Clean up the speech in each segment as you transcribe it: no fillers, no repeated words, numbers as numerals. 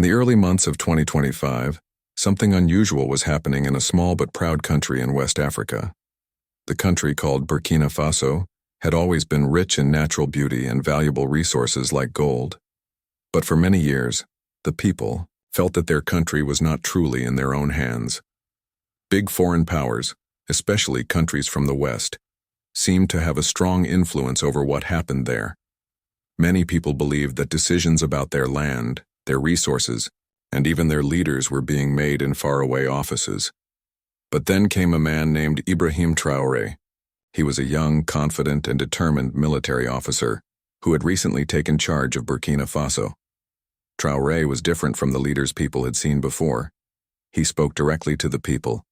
the early months of 2025, something unusual was happening in a small but proud country in West Africa. The country, called Burkina Faso, had always been rich in natural beauty and valuable resources like gold. But for many years, the people felt that their country was not truly in their own hands. Big foreign powers, especially countries from the West, seemed to have a strong influence over what happened there. Many people believed that decisions about their land, their resources, and even their leaders were being made in faraway offices. But then came a man named Ibrahim Traoré. He was a young, confident, and determined military officer who had recently taken charge of Burkina Faso. Traoré was different from the leaders people had seen before. He spoke directly to the people,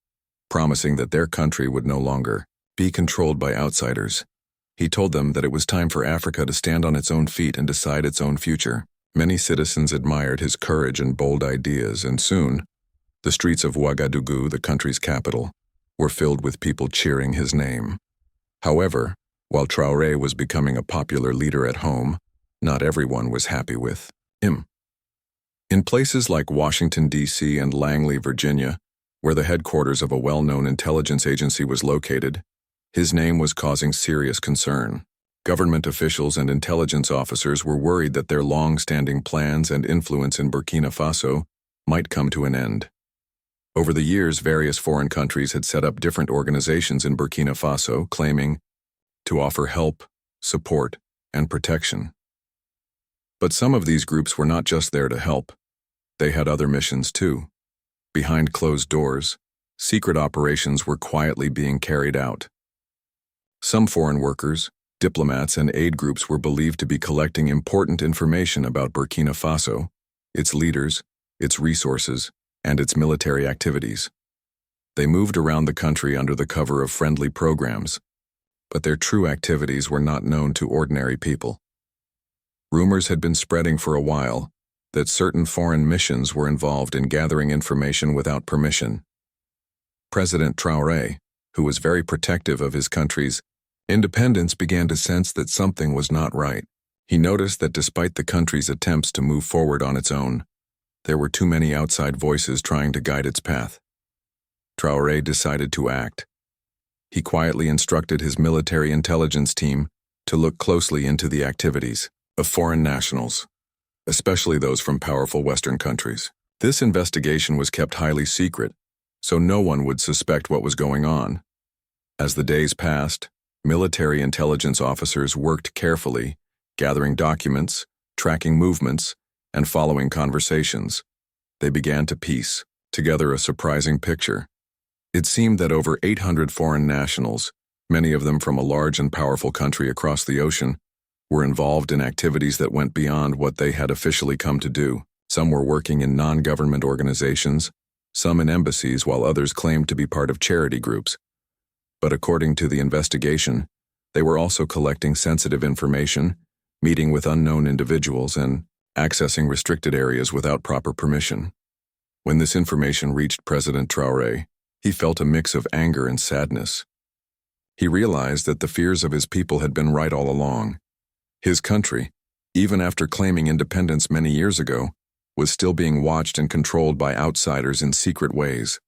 promising that their country would no longer be controlled by outsiders. He told them that it was time for Africa to stand on its own feet and decide its own future. Many citizens admired his courage and bold ideas, and soon, the streets of Ouagadougou, the country's capital, were filled with people cheering his name. However, while Traoré was becoming a popular leader at home, not everyone was happy with him. In places like Washington, D.C. and Langley, Virginia, where the headquarters of a well-known intelligence agency was located, his name was causing serious concern. Government officials and intelligence officers were worried that their long-standing plans and influence in Burkina Faso might come to an end. Over the years, various foreign countries had set up different organizations in Burkina Faso claiming to offer help, support, and protection. But some of these groups were not just there to help. They had other missions too. Behind closed doors, secret operations were quietly being carried out. Some foreign workers, diplomats, and aid groups were believed to be collecting important information about Burkina Faso, its leaders, its resources, and its military activities. They moved around the country under the cover of friendly programs, but their true activities were not known to ordinary people. Rumors had been spreading for a while that certain foreign missions were involved in gathering information without permission. President Traoré, who was very protective of his country's independence, began to sense that something was not right. He noticed that despite the country's attempts to move forward on its own, there were too many outside voices trying to guide its path. Traoré decided to act. He quietly instructed his military intelligence team to look closely into the activities of foreign nationals, especially those from powerful Western countries. This investigation was kept highly secret, so no one would suspect what was going on. As the days passed, military intelligence officers worked carefully, gathering documents, tracking movements, and following conversations. They began to piece together a surprising picture. It seemed that over 800 foreign nationals, many of them from a large and powerful country across the ocean, were involved in activities that went beyond what they had officially come to do. Some were working in non-government organizations, some in embassies, while others claimed to be part of charity groups. But according to the investigation, they were also collecting sensitive information, meeting with unknown individuals, and accessing restricted areas without proper permission. When this information reached President Traoré, he felt a mix of anger and sadness. He realized that the fears of his people had been right all along. His country, even after claiming independence many years ago, was still being watched and controlled by outsiders in secret ways.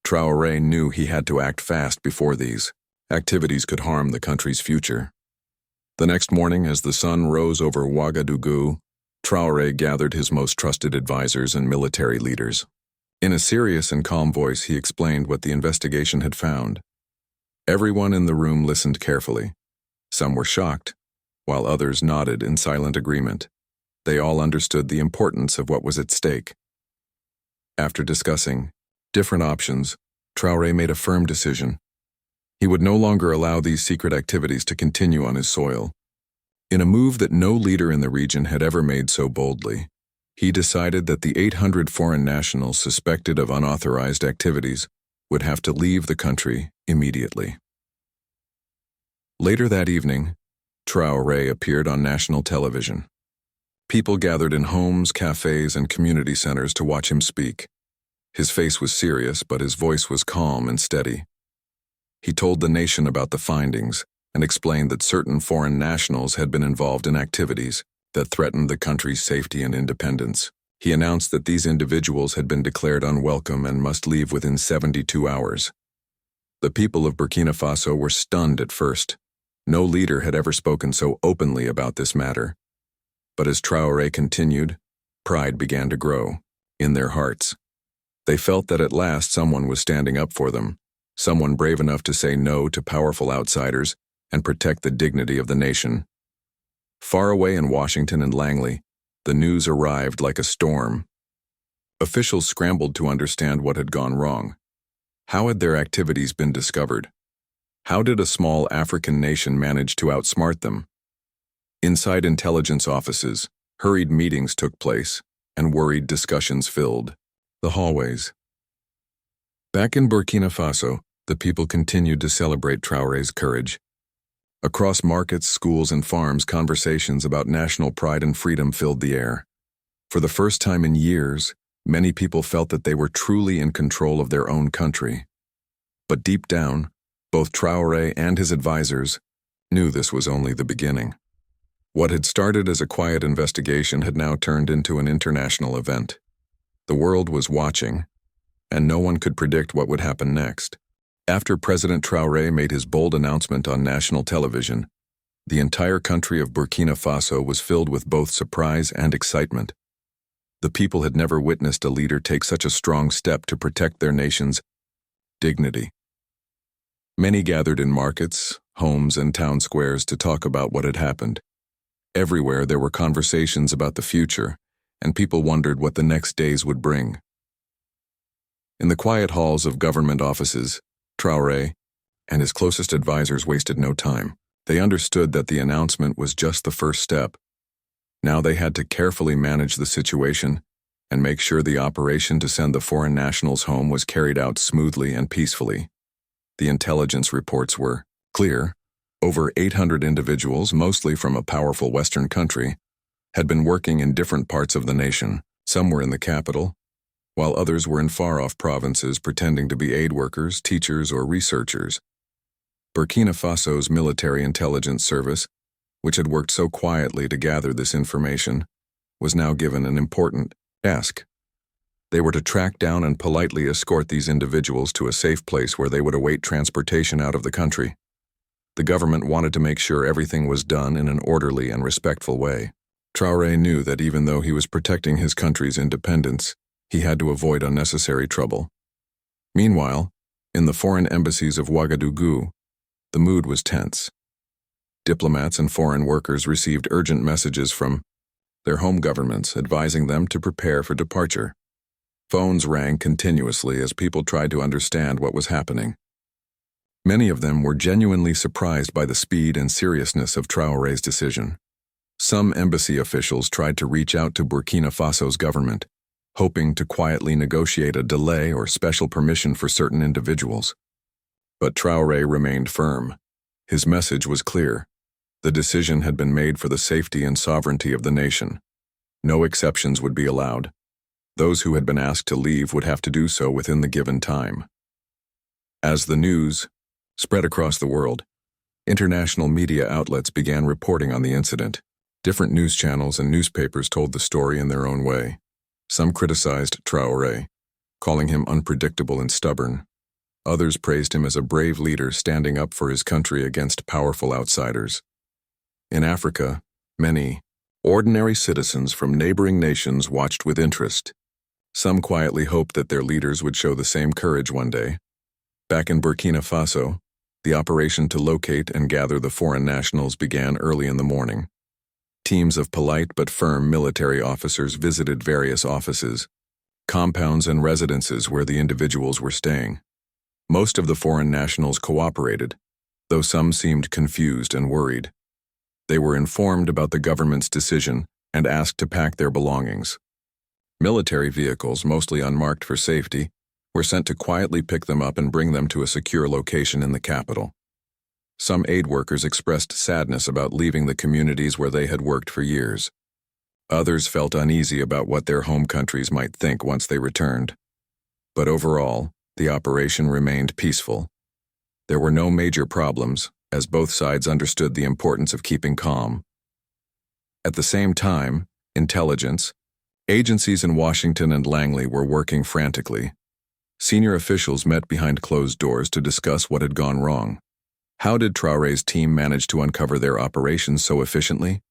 Traoré knew he had to act fast before these activities could harm the country's future. The next morning, as the sun rose over Ouagadougou, Traoré gathered his most trusted advisors and military leaders. In a serious and calm voice, he explained what the investigation had found. Everyone in the room listened carefully. Some were shocked, while others nodded in silent agreement. They all understood the importance of what was at stake. After discussing different options, Traoré made a firm decision. He would no longer allow these secret activities to continue on his soil. In a move that no leader in the region had ever made so boldly, he decided that the 800 foreign nationals suspected of unauthorized activities would have to leave the country immediately. Later that evening, Traoré appeared on national television. People gathered in homes, cafes, and community centers to watch him speak. His face was serious, but his voice was calm and steady. He told the nation about the findings and explained that certain foreign nationals had been involved in activities that threatened the country's safety and independence. He announced that these individuals had been declared unwelcome and must leave within 72 hours. The people of Burkina Faso were stunned at first. No leader had ever spoken so openly about this matter. But as Traoré continued, pride began to grow in their hearts. They felt that at last someone was standing up for them, someone brave enough to say no to powerful outsiders and protect the dignity of the nation. Far away in Washington and Langley, the news arrived like a storm. Officials scrambled to understand what had gone wrong. How had their activities been discovered? How did a small African nation manage to outsmart them? Inside intelligence offices, hurried meetings took place, and worried discussions filled the hallways. Back in Burkina Faso, the people continued to celebrate Traoré's courage. Across markets, schools, and farms, conversations about national pride and freedom filled the air. For the first time in years, many people felt that they were truly in control of their own country. But deep down, both Traoré and his advisors knew this was only the beginning. What had started as a quiet investigation had now turned into an international event. The world was watching, and no one could predict what would happen next. After President Traoré made his bold announcement on national television, the entire country of Burkina Faso was filled with both surprise and excitement. The people had never witnessed a leader take such a strong step to protect their nation's dignity. Many gathered in markets, homes, and town squares to talk about what had happened. Everywhere there were conversations about the future, and people wondered what the next days would bring. In the quiet halls of government offices, Traoré and his closest advisors wasted no time. They understood that the announcement was just the first step. Now they had to carefully manage the situation and make sure the operation to send the foreign nationals home was carried out smoothly and peacefully. The intelligence reports were clear. Over 800 individuals, mostly from a powerful Western country, had been working in different parts of the nation. Some were in the capital, while others were in far-off provinces pretending to be aid workers, teachers, or researchers. Burkina Faso's military intelligence service, which had worked so quietly to gather this information, was now given an important task. They were to track down and politely escort these individuals to a safe place where they would await transportation out of the country. The government wanted to make sure everything was done in an orderly and respectful way. Traoré knew that even though he was protecting his country's independence, he had to avoid unnecessary trouble. Meanwhile, in the foreign embassies of Ouagadougou, the mood was tense. Diplomats and foreign workers received urgent messages from their home governments advising them to prepare for departure. Phones rang continuously as people tried to understand what was happening. Many of them were genuinely surprised by the speed and seriousness of Traoré's decision. Some embassy officials tried to reach out to Burkina Faso's government, hoping to quietly negotiate a delay or special permission for certain individuals. But Traoré remained firm. His message was clear. The decision had been made for the safety and sovereignty of the nation. No exceptions would be allowed. Those who had been asked to leave would have to do so within the given time. As the news spread across the world, international media outlets began reporting on the incident. Different news channels and newspapers told the story in their own way. Some criticized Traoré, calling him unpredictable and stubborn. Others praised him as a brave leader standing up for his country against powerful outsiders. In Africa, many ordinary citizens from neighboring nations watched with interest. Some quietly hoped that their leaders would show the same courage one day. Back in Burkina Faso, the operation to locate and gather the foreign nationals began early in the morning. Teams of polite but firm military officers visited various offices, compounds, and residences where the individuals were staying. Most of the foreign nationals cooperated, though some seemed confused and worried. They were informed about the government's decision and asked to pack their belongings. Military vehicles, mostly unmarked for safety, were sent to quietly pick them up and bring them to a secure location in the capital. Some aid workers expressed sadness about leaving the communities where they had worked for years. Others felt uneasy about what their home countries might think once they returned. But overall, the operation remained peaceful. There were no major problems, as both sides understood the importance of keeping calm. At the same time, intelligence, Agencies in Washington and Langley were working frantically. Senior officials met behind closed doors to discuss what had gone wrong. How did Traoré's team manage to uncover their operations so efficiently?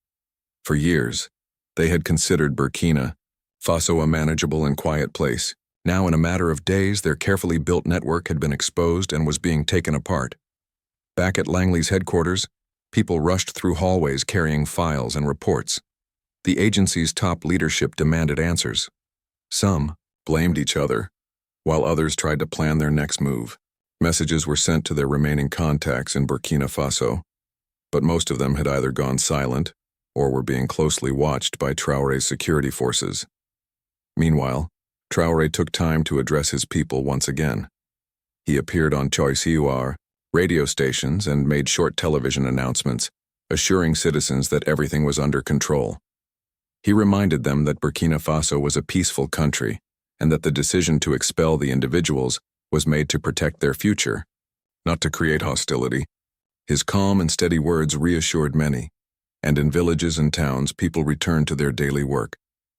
For years, they had considered Burkina Faso a manageable and quiet place. Now, in a matter of days, their carefully built network had been exposed and was being taken apart. Back at Langley's headquarters, people rushed through hallways carrying files and reports. The agency's top leadership demanded answers. Some blamed each other, while others tried to plan their next move. Messages were sent to their remaining contacts in Burkina Faso, but most of them had either gone silent or were being closely watched by Traoré's security forces. Meanwhile, Traoré took time to address his people once again. He appeared on Choiseauar radio stations and made short television announcements, assuring citizens that everything was under control. He reminded them that Burkina Faso was a peaceful country and that the decision to expel the individuals was made to protect their future, not to create hostility. His calm and steady words reassured many, and in villages and towns people returned to their daily work,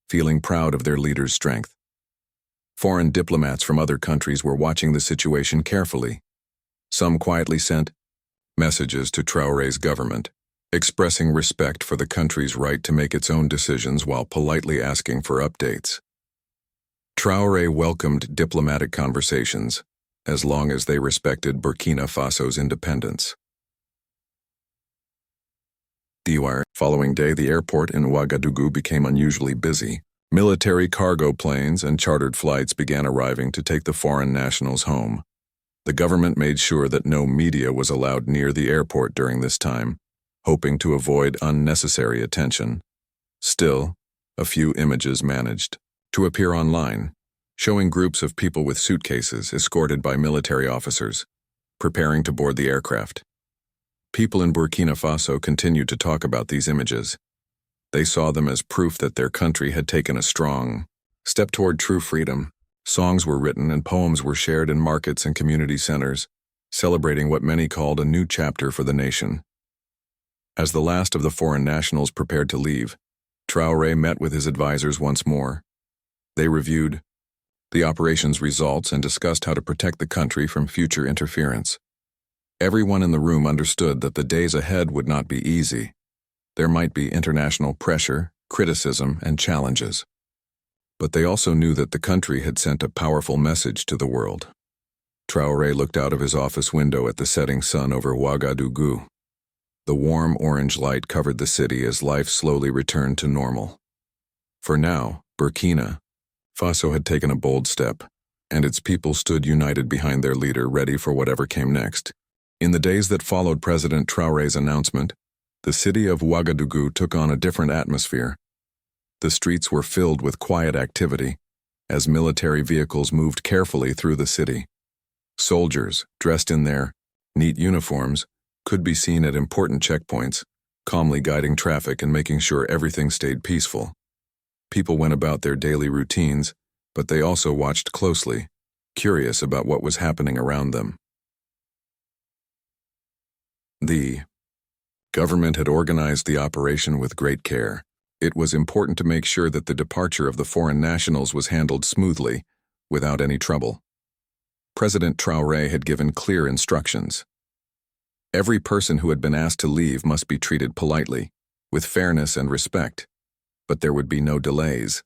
feeling proud of their leader's strength. Foreign diplomats from other countries were watching the situation carefully. Some quietly sent messages to Traoré's government, expressing respect for the country's right to make its own decisions while politely asking for updates. Traoré welcomed diplomatic conversations, as long as they respected Burkina Faso's independence. The following day, the airport in Ouagadougou became unusually busy. Military cargo planes and chartered flights began arriving to take the foreign nationals home. The government made sure that no media was allowed near the airport during this time, hoping to avoid unnecessary attention. Still, a few images managed to appear online, showing groups of people with suitcases escorted by military officers, preparing to board the aircraft. People in Burkina Faso continued to talk about these images. They saw them as proof that their country had taken a strong step toward true freedom. Songs were written and poems were shared in markets and community centers, celebrating what many called a new chapter for the nation. As the last of the foreign nationals prepared to leave, Traoré met with his advisors once more. They reviewed the operation's results and discussed how to protect the country from future interference. Everyone in the room understood that the days ahead would not be easy. There might be international pressure, criticism, and challenges. But they also knew that the country had sent a powerful message to the world. Traoré looked out of his office window at the setting sun over Ouagadougou. The warm orange light covered the city as life slowly returned to normal. For now, Burkina Faso had taken a bold step, and its people stood united behind their leader, ready for whatever came next. In the days that followed President Traoré's announcement, the city of Ouagadougou took on a different atmosphere. The streets were filled with quiet activity, as military vehicles moved carefully through the city. Soldiers, dressed in their neat uniforms, could be seen at important checkpoints, calmly guiding traffic and making sure everything stayed peaceful. People went about their daily routines, but they also watched closely, curious about what was happening around them. The government had organized the operation with great care. It was important to make sure that the departure of the foreign nationals was handled smoothly, without any trouble. President Traoré had given clear instructions. Every person who had been asked to leave must be treated politely, with fairness and respect, but there would be no delays.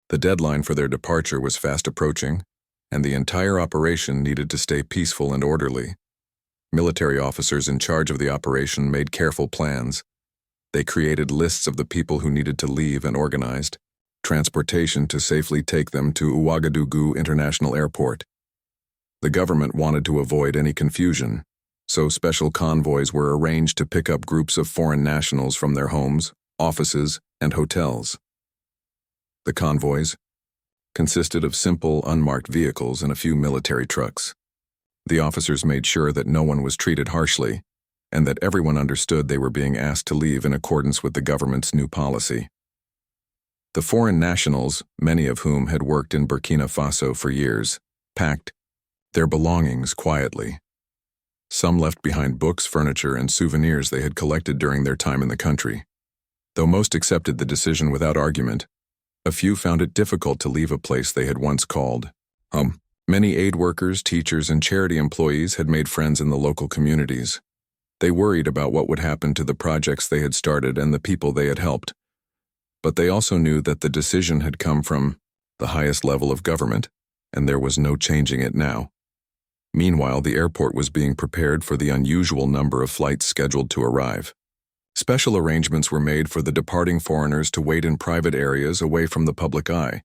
The deadline for their departure was fast approaching, and the entire operation needed to stay peaceful and orderly. Military officers in charge of the operation made careful plans. They created lists of the people who needed to leave and organized transportation to safely take them to Ouagadougou International Airport. The government wanted to avoid any confusion, so special convoys were arranged to pick up groups of foreign nationals from their homes, offices, and hotels. The convoys consisted of simple, unmarked vehicles and a few military trucks. The officers made sure that no one was treated harshly, and that everyone understood they were being asked to leave in accordance with the government's new policy. The foreign nationals, many of whom had worked in Burkina Faso for years, packed their belongings quietly. Some left behind books, furniture, and souvenirs they had collected during their time in the country. Though most accepted the decision without argument, A few found it difficult to leave a place they had once called home. Many aid workers, teachers, and charity employees had made friends in the local communities. They worried about what would happen to the projects they had started and the people they had helped. But they also knew that the decision had come from the highest level of government, and there was no changing it now. Meanwhile, the airport was being prepared for the unusual number of flights scheduled to arrive. Special arrangements were made for the departing foreigners to wait in private areas away from the public eye.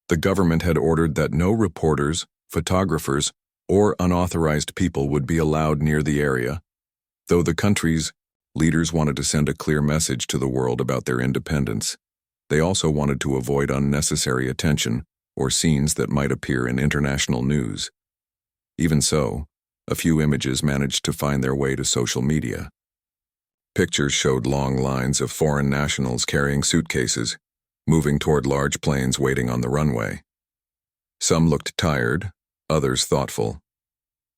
The government had ordered that no reporters, photographers, or unauthorized people would be allowed near the area, though the country's leaders wanted to send a clear message to the world about their independence. They also wanted to avoid unnecessary attention or scenes that might appear in international news. Even so, a few images managed to find their way to social media. Pictures showed long lines of foreign nationals carrying suitcases, moving toward large planes waiting on the runway. Some looked tired, others thoughtful.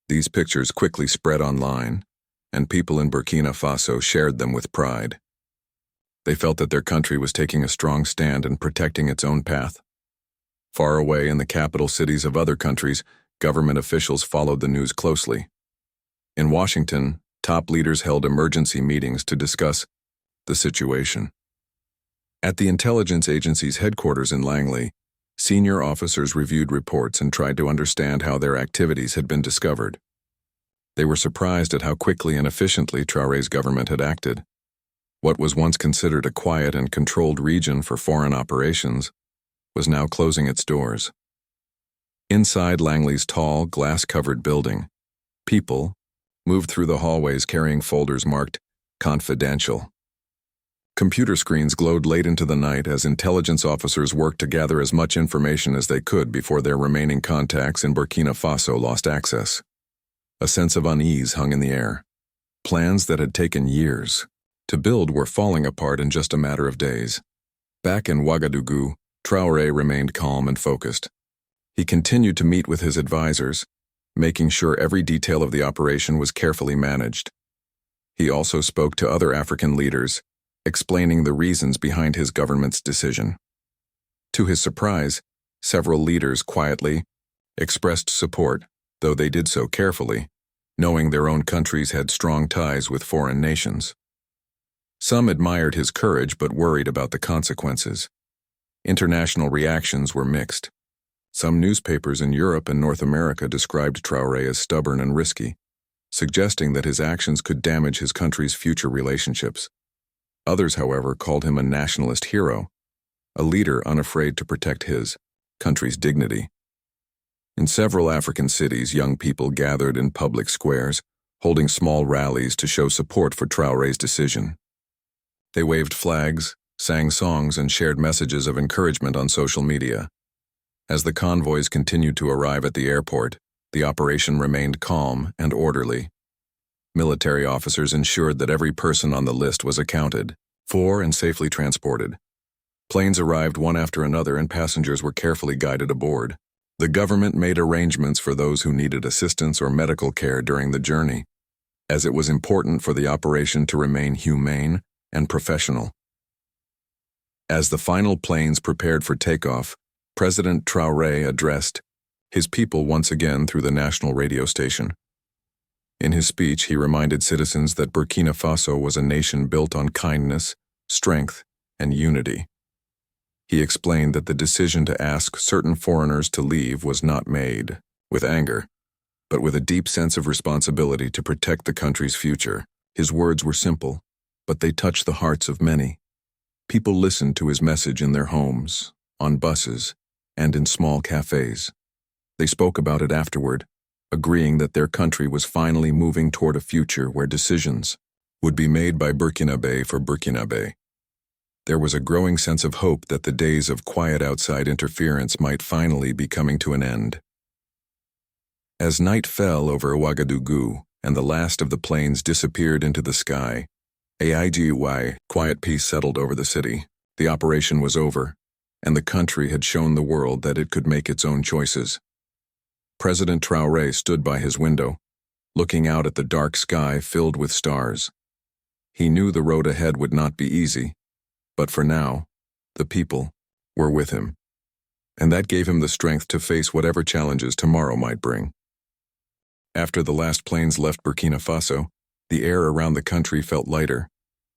These pictures quickly spread online, and people in Burkina Faso shared them with pride. They felt that their country was taking a strong stand and protecting its own path. Far away in the capital cities of other countries, government officials followed the news closely. In Washington, top leaders held emergency meetings to discuss the situation. At the intelligence agency's headquarters in Langley, senior officers reviewed reports and tried to understand how their activities had been discovered. They were surprised at how quickly and efficiently Traoré's government had acted. What was once considered a quiet and controlled region for foreign operations was now closing its doors. Inside Langley's tall, glass-covered building, people moved through the hallways carrying folders marked "Confidential." Computer screens glowed late into the night as intelligence officers worked to gather as much information as they could before their remaining contacts in Burkina Faso lost access. A sense of unease hung in the air. Plans that had taken years to build were falling apart in just a matter of days. Back in Ouagadougou, Traoré remained calm and focused. He continued to meet with his advisors, making sure every detail of the operation was carefully managed. He also spoke to other African leaders, explaining the reasons behind his government's decision. To his surprise, several leaders quietly expressed support, though they did so carefully, knowing their own countries had strong ties with foreign nations. Some admired his courage but worried about the consequences. International reactions were mixed. Some newspapers in Europe and North America described Traoré as stubborn and risky, suggesting that his actions could damage his country's future relationships. Others, however, called him a nationalist hero, a leader unafraid to protect his country's dignity. In several African cities, young people gathered in public squares, holding small rallies to show support for Traoré's decision. They waved flags, sang songs, and shared messages of encouragement on social media. As the convoys continued to arrive at the airport, the operation remained calm and orderly. Military officers ensured that every person on the list was accounted for and safely transported. Planes arrived one after another and passengers were carefully guided aboard. The government made arrangements for those who needed assistance or medical care during the journey, as it was important for the operation to remain humane and professional. As the final planes prepared for takeoff, President Traoré addressed his people once again through the national radio station. In his speech, he reminded citizens that Burkina Faso was a nation built on kindness, strength, and unity. He explained that the decision to ask certain foreigners to leave was not made with anger, but with a deep sense of responsibility to protect the country's future. His words were simple, but they touched the hearts of many. People listened to his message in their homes, on buses, and in small cafes. They spoke about it afterward, agreeing that their country was finally moving toward a future where decisions would be made by Burkinabe for Burkinabe. There was a growing sense of hope that the days of quiet outside interference might finally be coming to an end. As night fell over Ouagadougou and the last of the planes disappeared into the sky, quiet peace settled over the city. The operation was over, and the country had shown the world that it could make its own choices. President Traoré stood by his window, looking out at the dark sky filled with stars. He knew the road ahead would not be easy, but for now, the people were with him, and that gave him the strength to face whatever challenges tomorrow might bring. After the last planes left Burkina Faso, the air around the country felt lighter,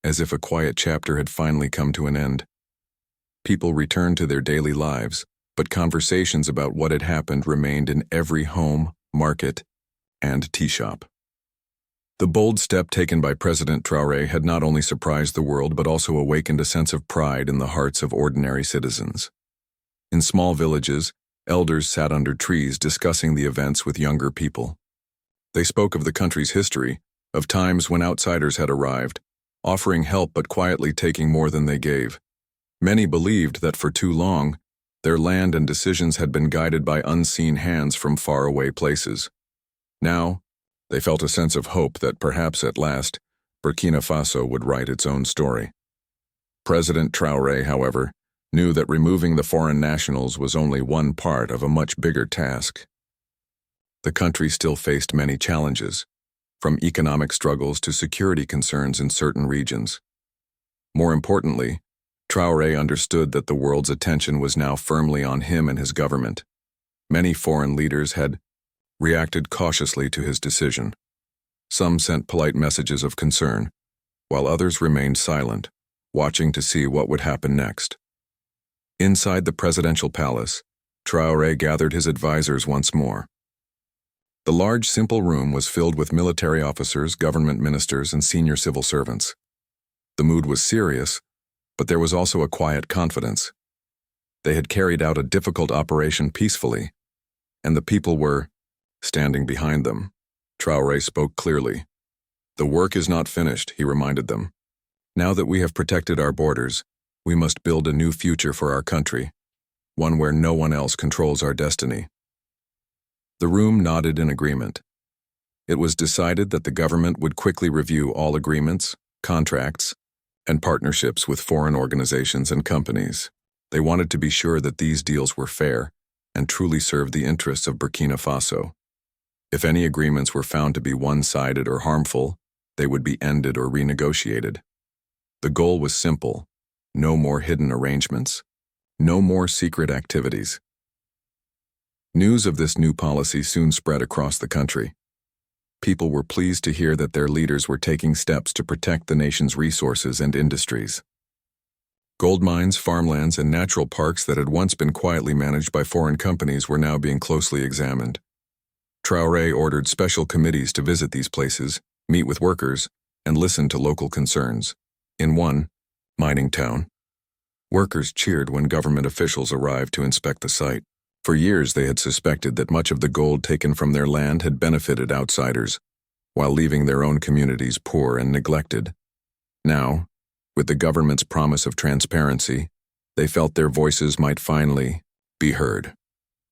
as if a quiet chapter had finally come to an end. People returned to their daily lives, but conversations about what had happened remained in every home, market, and tea shop. The bold step taken by President Traoré had not only surprised the world but also awakened a sense of pride in the hearts of ordinary citizens. In small villages, elders sat under trees discussing the events with younger people. They spoke of the country's history, of times when outsiders had arrived, offering help but quietly taking more than they gave. Many believed that for too long, their land and decisions had been guided by unseen hands from faraway places. Now, they felt a sense of hope that perhaps at last, Burkina Faso would write its own story. President Traoré, however, knew that removing the foreign nationals was only one part of a much bigger task. The country still faced many challenges, from economic struggles to security concerns in certain regions. More importantly, Traoré understood that the world's attention was now firmly on him and his government. Many foreign leaders had reacted cautiously to his decision. Some sent polite messages of concern, while others remained silent, watching to see what would happen next. Inside the presidential palace, Traoré gathered his advisors once more. The large, simple room was filled with military officers, government ministers, and senior civil servants. The mood was serious, but there was also a quiet confidence. They had carried out a difficult operation peacefully, and the people were standing behind them. Traoré spoke clearly. "The work is not finished," he reminded them. "Now that we have protected our borders, we must build a new future for our country, one where no one else controls our destiny." The room nodded in agreement. It was decided that the government would quickly review all agreements, contracts, and partnerships with foreign organizations and companies. They wanted to be sure that these deals were fair and truly served the interests of Burkina Faso. If any agreements were found to be one-sided or harmful, they would be ended or renegotiated. The goal was simple: no more hidden arrangements, no more secret activities. News of this new policy soon spread across the country. People were pleased to hear that their leaders were taking steps to protect the nation's resources and industries. Gold mines, farmlands, and natural parks that had once been quietly managed by foreign companies were now being closely examined. Traoré ordered special committees to visit these places, meet with workers, and listen to local concerns. In one mining town, workers cheered when government officials arrived to inspect the site. For years they had suspected that much of the gold taken from their land had benefited outsiders, while leaving their own communities poor and neglected. Now, with the government's promise of transparency, they felt their voices might finally be heard.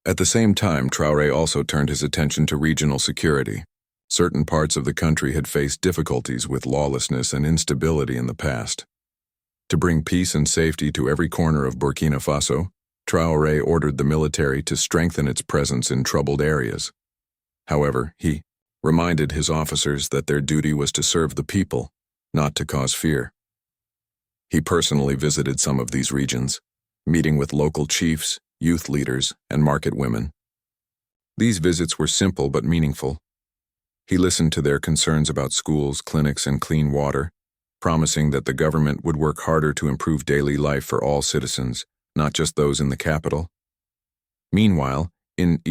At the same time, Traoré also turned his attention to regional security. Certain parts of the country had faced difficulties with lawlessness and instability in the past. To bring peace and safety to every corner of Burkina Faso, Traoré ordered the military to strengthen its presence in troubled areas. However, he reminded his officers that their duty was to serve the people, not to cause fear. He personally visited some of these regions, meeting with local chiefs, youth leaders, and market women. These visits were simple but meaningful. He listened to their concerns about schools, clinics, and clean water, promising that the government would work harder to improve daily life for all citizens, not just those in the capital. Meanwhile, in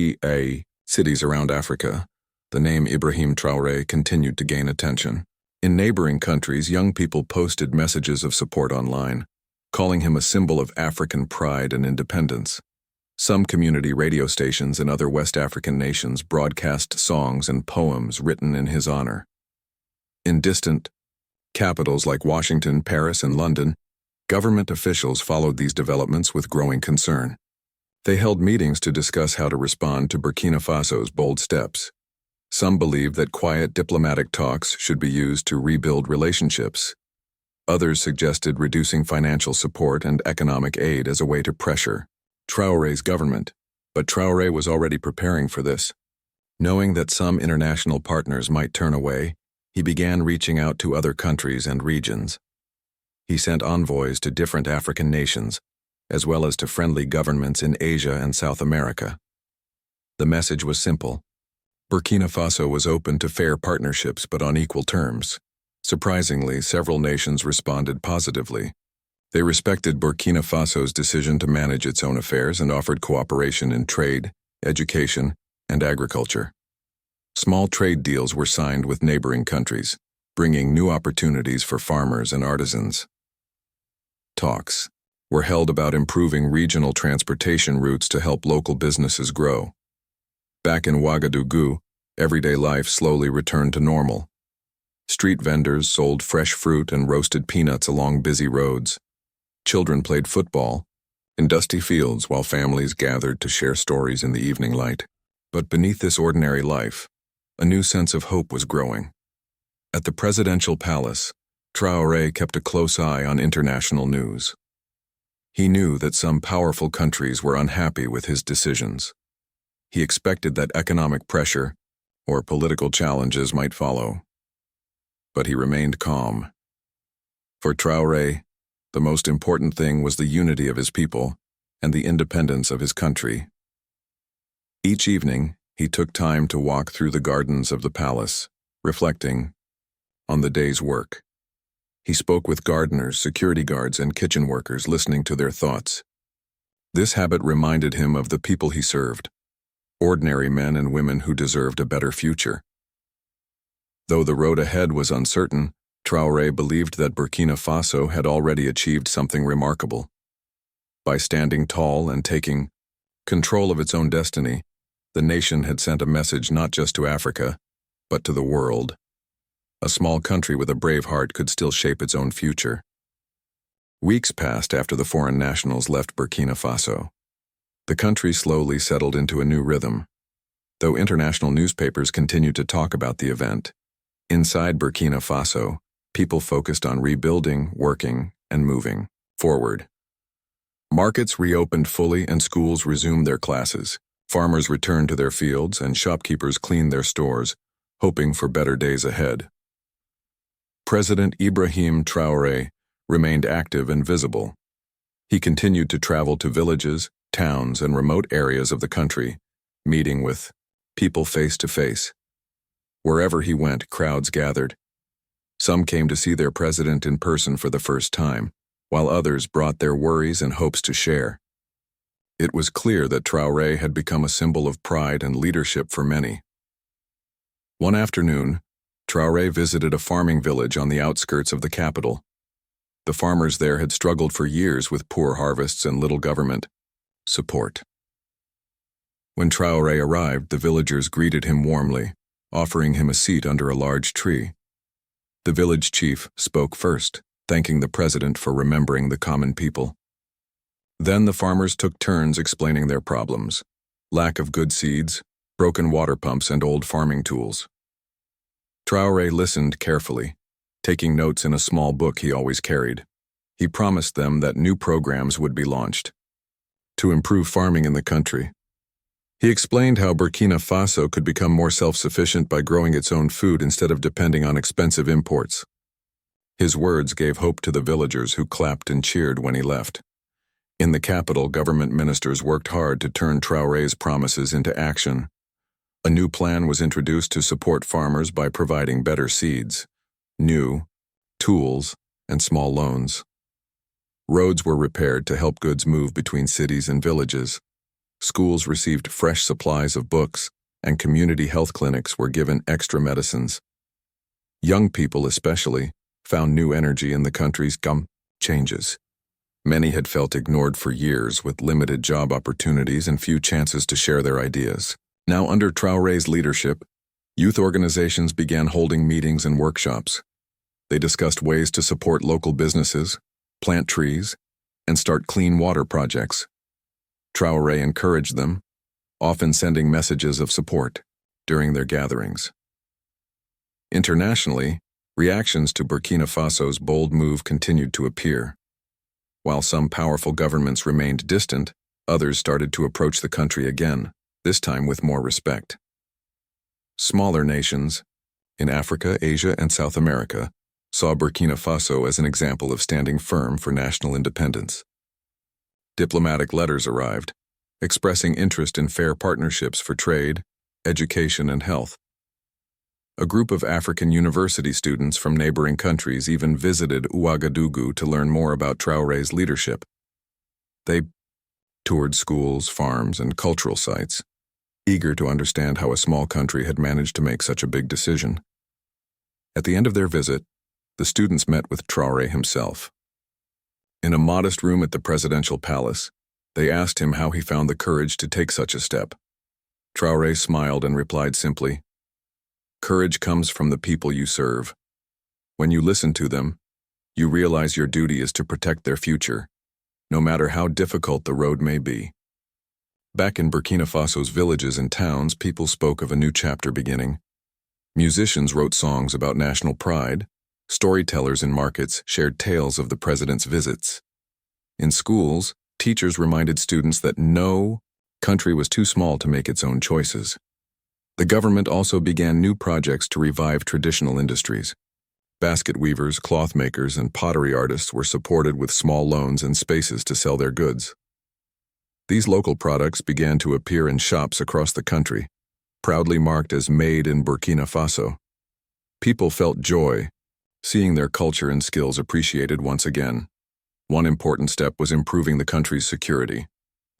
cities around Africa, the name Ibrahim Traoré continued to gain attention. In neighboring countries, young people posted messages of support online, calling him a symbol of African pride and independence. Some community radio stations in other West African nations broadcast songs and poems written in his honor. In distant capitals like Washington, Paris, and London, government officials followed these developments with growing concern. They held meetings to discuss how to respond to Burkina Faso's bold steps. Some believed that quiet diplomatic talks should be used to rebuild relationships. Others suggested reducing financial support and economic aid as a way to pressure Traoré's government, but Traoré was already preparing for this. Knowing that some international partners might turn away, he began reaching out to other countries and regions. He sent envoys to different African nations, as well as to friendly governments in Asia and South America. The message was simple. Burkina Faso was open to fair partnerships but on equal terms. Surprisingly, several nations responded positively. They respected Burkina Faso's decision to manage its own affairs and offered cooperation in trade, education, and agriculture. Small trade deals were signed with neighboring countries, bringing new opportunities for farmers and artisans. Talks were held about improving regional transportation routes to help local businesses grow. Back in Ouagadougou, everyday life slowly returned to normal. Street vendors sold fresh fruit and roasted peanuts along busy roads. Children played football in dusty fields while families gathered to share stories in the evening light. But beneath this ordinary life, a new sense of hope was growing. At the presidential palace, TRAORÉ kept a close eye on international news. He knew that some powerful countries were unhappy with his decisions. He expected that economic pressure or political challenges might follow. But he remained calm. For TRAORÉ, the most important thing was the unity of his people and the independence of his country. Each evening, he took time to walk through the gardens of the palace, reflecting on the day's work. He spoke with gardeners, security guards, and kitchen workers, listening to their thoughts. This habit reminded him of the people he served, ordinary men and women who deserved a better future. Though the road ahead was uncertain, TRAORÉ believed that Burkina Faso had already achieved something remarkable. By standing tall and taking control of its own destiny, the nation had sent a message not just to Africa, but to the world. A small country with a brave heart could still shape its own future. Weeks passed after the foreign nationals left Burkina Faso. The country slowly settled into a new rhythm. Though international newspapers continued to talk about the event, inside Burkina Faso, people focused on rebuilding, working, and moving forward. Markets reopened fully and schools resumed their classes. Farmers returned to their fields and shopkeepers cleaned their stores, hoping for better days ahead. President Ibrahim Traoré remained active and visible. He continued to travel to villages, towns, and remote areas of the country, meeting with people face to face. Wherever he went, crowds gathered. Some came to see their president in person for the first time, while others brought their worries and hopes to share. It was clear that Traoré had become a symbol of pride and leadership for many. One afternoon, Traoré visited a farming village on the outskirts of the capital. The farmers there had struggled for years with poor harvests and little government support. When Traoré arrived, the villagers greeted him warmly, offering him a seat under a large tree. The village chief spoke first, thanking the president for remembering the common people. Then the farmers took turns explaining their problems: lack of good seeds, broken water pumps, and old farming tools. Traoré listened carefully, taking notes in a small book he always carried. He promised them that new programs would be launched to improve farming in the country. He explained how Burkina Faso could become more self-sufficient by growing its own food instead of depending on expensive imports. His words gave hope to the villagers who clapped and cheered when he left. In the capital, government ministers worked hard to turn Traoré's promises into action. A new plan was introduced to support farmers by providing better seeds, new tools, and small loans. Roads were repaired to help goods move between cities and villages. Schools received fresh supplies of books, and community health clinics were given extra medicines. Young people especially found new energy in the country's changes. Many had felt ignored for years with limited job opportunities and few chances to share their ideas. Now, under Traoré's leadership, youth organizations began holding meetings and workshops. They discussed ways to support local businesses, plant trees, and start clean water projects. Traoré encouraged them, often sending messages of support during their gatherings. Internationally, reactions to Burkina Faso's bold move continued to appear. While some powerful governments remained distant, others started to approach the country again, this time with more respect. Smaller nations, in Africa, Asia, and South America, saw Burkina Faso as an example of standing firm for national independence. Diplomatic letters arrived, expressing interest in fair partnerships for trade, education, and health. A group of African university students from neighboring countries even visited Ouagadougou to learn more about Traoré's leadership. They toured schools, farms, and cultural sites, eager to understand how a small country had managed to make such a big decision. At the end of their visit, the students met with Traoré himself. In a modest room at the presidential palace, they asked him how he found the courage to take such a step. Traoré smiled and replied simply, "Courage comes from the people you serve. When you listen to them, you realize your duty is to protect their future, no matter how difficult the road may be." Back in Burkina Faso's villages and towns, people spoke of a new chapter beginning. Musicians wrote songs about national pride. Storytellers in markets shared tales of the president's visits. In schools, teachers reminded students that no country was too small to make its own choices. The government also began new projects to revive traditional industries. Basket weavers, cloth makers, and pottery artists were supported with small loans and spaces to sell their goods. These local products began to appear in shops across the country, proudly marked as "Made in Burkina Faso." People felt joy, seeing their culture and skills appreciated once again. One important step was improving the country's security.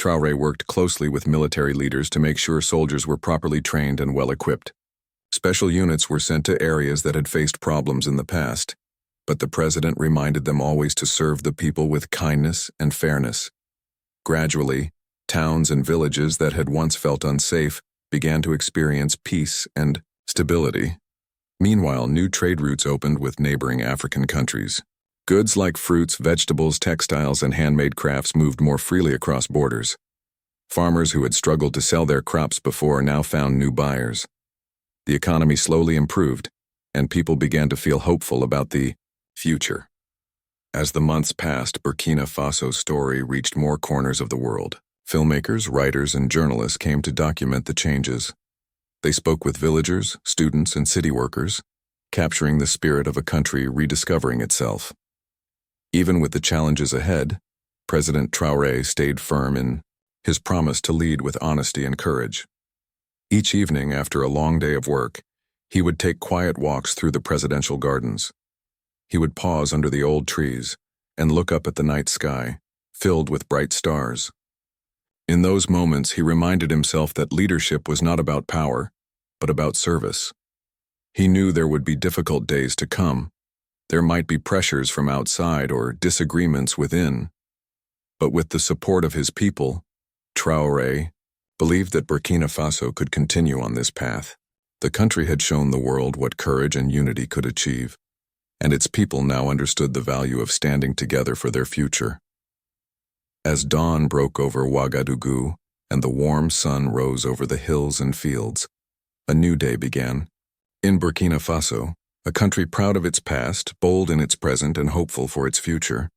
Traoré worked closely with military leaders to make sure soldiers were properly trained and well-equipped. Special units were sent to areas that had faced problems in the past, but the president reminded them always to serve the people with kindness and fairness. Gradually, towns and villages that had once felt unsafe began to experience peace and stability. Meanwhile, new trade routes opened with neighboring African countries. Goods like fruits, vegetables, textiles, and handmade crafts moved more freely across borders. Farmers who had struggled to sell their crops before now found new buyers. The economy slowly improved, and people began to feel hopeful about the future. As the months passed, Burkina Faso's story reached more corners of the world. Filmmakers, writers, and journalists came to document the changes. They spoke with villagers, students, and city workers, capturing the spirit of a country rediscovering itself. Even with the challenges ahead, President Traoré stayed firm in his promise to lead with honesty and courage. Each evening, after a long day of work, he would take quiet walks through the presidential gardens. He would pause under the old trees and look up at the night sky, filled with bright stars. In those moments, he reminded himself that leadership was not about power, but about service. He knew there would be difficult days to come. There might be pressures from outside or disagreements within. But with the support of his people, Traoré believed that Burkina Faso could continue on this path. The country had shown the world what courage and unity could achieve, and its people now understood the value of standing together for their future. As dawn broke over Ouagadougou and the warm sun rose over the hills and fields, a new day began. In Burkina Faso, a country proud of its past, bold in its present, and hopeful for its future,